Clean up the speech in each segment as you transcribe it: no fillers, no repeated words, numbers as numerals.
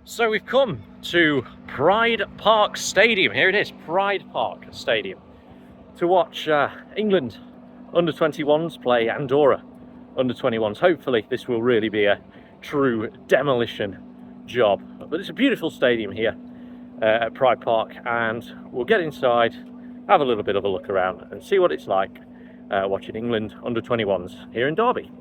So we've come to Pride Park Stadium. Here it is, Pride Park Stadium, to watch England under-21s play Andorra under-21s. Hopefully this will really be a true demolition job. But it's a beautiful stadium here at Pride Park, and we'll get inside, have a little bit of a look around and see what it's like watching England under-21s here in Derby.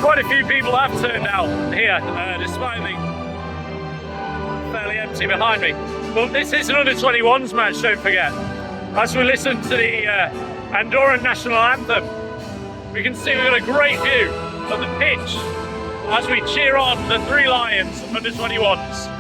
Quite a few people have turned out here, despite the fairly empty behind me. Well, this is an under-21s match, don't forget. As we listen to the Andorran national anthem, we can see we've got a great view of the pitch as we cheer on the Three Lions under-21s.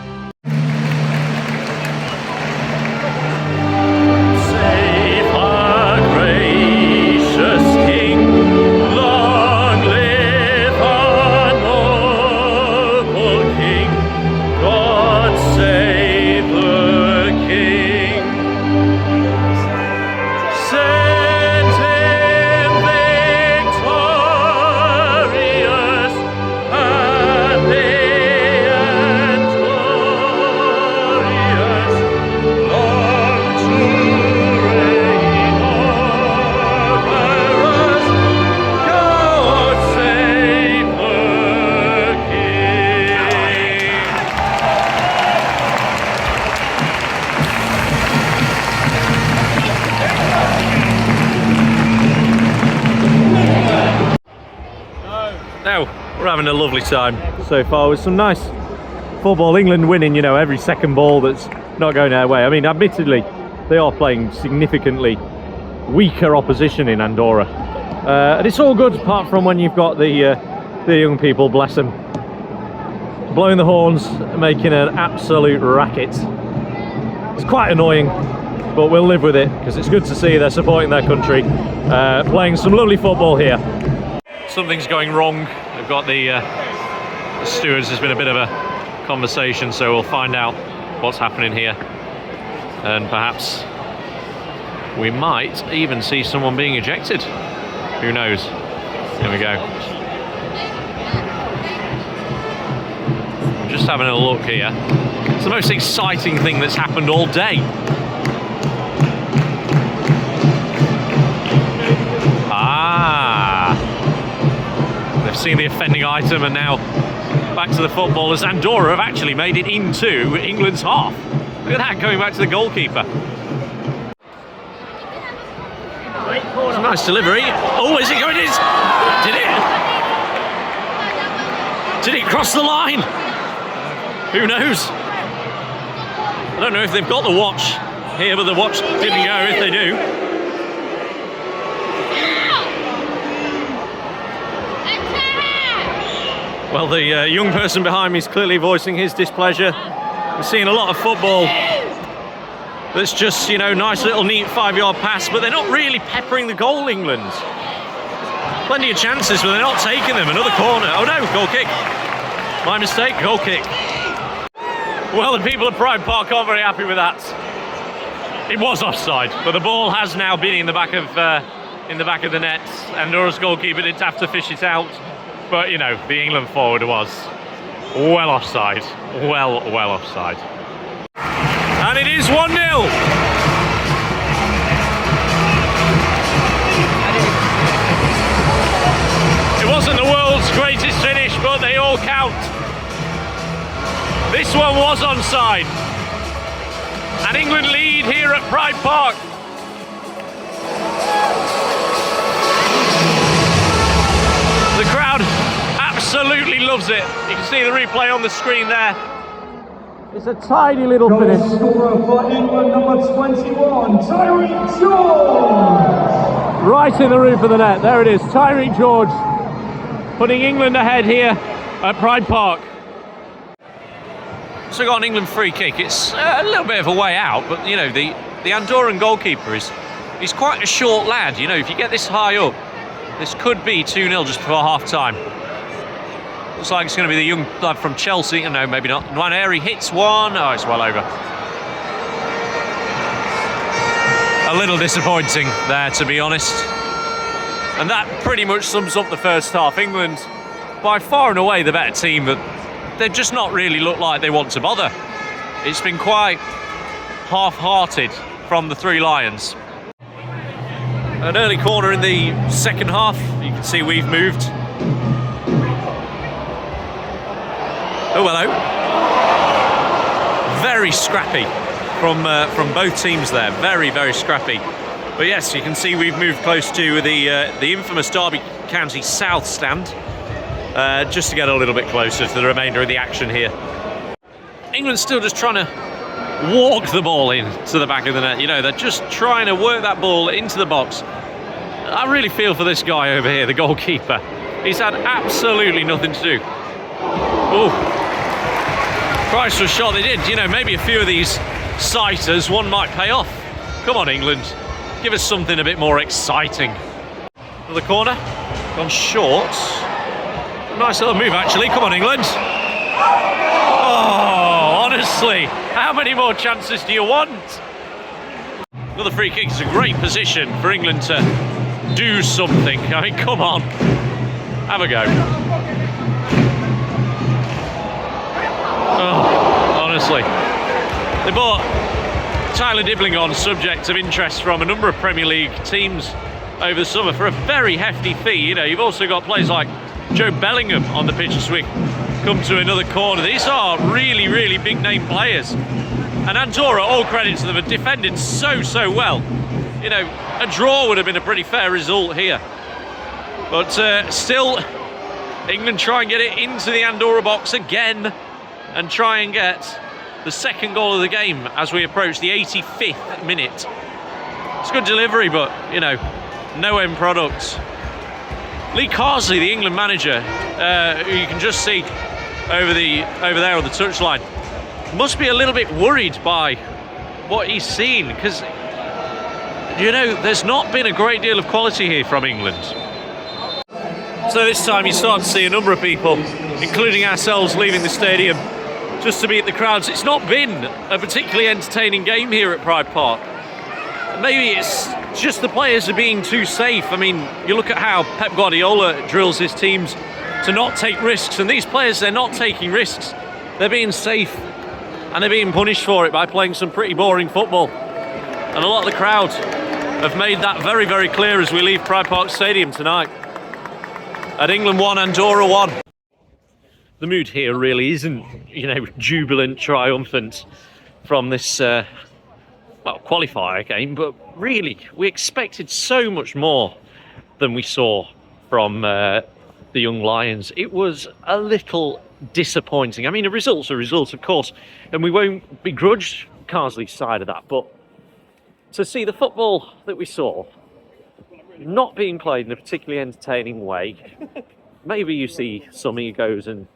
Now, we're having a lovely time so far with some nice football. England winning, you know, every second ball that's not going their way. I mean, admittedly, they are playing significantly weaker opposition in Andorra. And it's all good, apart from when you've got the young people, bless them, blowing the horns, making an absolute racket. It's quite annoying, but we'll live with it, because it's good to see they're supporting their country, playing some lovely football here. Something's going wrong. We've got the stewards. There's been a bit of a conversation, so we'll find out what's happening here, and perhaps we might even see someone being ejected. Who knows? Here we go. I'm just having a look here. It's the most exciting thing that's happened all day. Seen the offending item, and now back to the footballers. Andorra have actually made it into England's half. Look at that, going back to the goalkeeper. It's a nice delivery. Oh, is it going in? Did it cross the line? Who knows? I don't know if they've got the watch here, but the watch didn't go if they do. Well, the young person behind me is clearly voicing his displeasure. We're seeing a lot of football that's just, you know, nice little neat 5-yard pass, but they're not really peppering the goal, England. Plenty of chances, but they're not taking them. Another corner. Oh no, goal kick. My mistake, goal kick. Well, the people of Pride Park aren't very happy with that. It was offside, but the ball has now been in the back of in the back of the net. Andorra's goalkeeper didn't have to fish it out. But, you know, the England forward was well offside. Well offside. And it is 1-0. It wasn't the world's greatest finish, but they all count. This one was onside. And England lead here at Pride Park. The crowd absolutely loves it. You can see the replay on the screen there. It's a tiny little finish. Scorer for England, number 21, Tyreek George. Right in the roof of the net. There it is. Tyreek George putting England ahead here at Pride Park. So we got an England free kick. It's a little bit of a way out, but you know the Andorran goalkeeper he's quite a short lad. You know, if you get this high up, this could be 2-0 just before half time. Looks like it's going to be the young lad from Chelsea. No, maybe not. Nwaneri hits one. Oh, it's well over. A little disappointing there, to be honest. And that pretty much sums up the first half. England, by far and away, the better team, but they've just not really looked like they want to bother. It's been quite half-hearted from the three Lions. An early corner in the second half. You can see we've moved. Oh, hello. Very scrappy from both teams there. Very scrappy. But yes, you can see we've moved close to the infamous Derby County South stand, just to get a little bit closer to the remainder of the action here. England's still just trying to walk the ball into the back of the net. You know, they're just trying to work that ball into the box. I really feel for this guy over here, the goalkeeper. He's had absolutely nothing to do. Oh, Christ was shot. They did. You know, maybe a few of these sighters, one might pay off. Come on, England. Give us something a bit more exciting. Another corner. Gone short. Nice little move, actually. Come on, England. Oh, honestly, how many more chances do you want? Another free kick is a great position for England to do something. I mean, come on. Have a go. Oh, honestly. They bought Tyler Dibbling on, subject of interest from a number of Premier League teams over the summer for a very hefty fee. You know, you've also got players like Joe Bellingham on the pitch as we come to another corner. These are really big name players. And Andorra, all credit to them, have defended so well. You know, a draw would have been a pretty fair result here. But still, England try and get it into the Andorra box again and try and get the second goal of the game as we approach the 85th minute. It's good delivery, but, you know, no end product. Lee Carsley, the England manager, who you can just see over there on the touchline, must be a little bit worried by what he's seen, because, you know, there's not been a great deal of quality here from England. So this time you start to see a number of people, including ourselves, leaving the stadium just to meet the crowds. It's not been a particularly entertaining game here at Pride Park. Maybe it's just the players are being too safe. I mean, you look at how Pep Guardiola drills his teams to not take risks, and these players, they're not taking risks. They're being safe, and they're being punished for it by playing some pretty boring football. And a lot of the crowd have made that very clear as we leave Pride Park Stadium tonight. At England 1, Andorra 1. The mood here really isn't, you know, jubilant, triumphant from this qualifier game, but really we expected so much more than we saw from the young Lions. It was a little disappointing. I mean, a result's a result, of course, and we won't begrudge Carsley's side of that, but to see the football that we saw not being played in a particularly entertaining way, maybe you see some egos and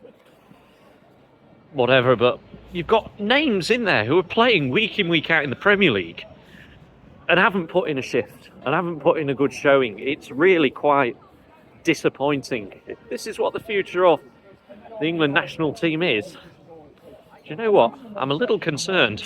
whatever, but you've got names in there who are playing week in, week out in the Premier League and haven't put in a shift and haven't put in a good showing. It's really quite disappointing. If this is what the future of the England national team is, do you know what? I'm a little concerned.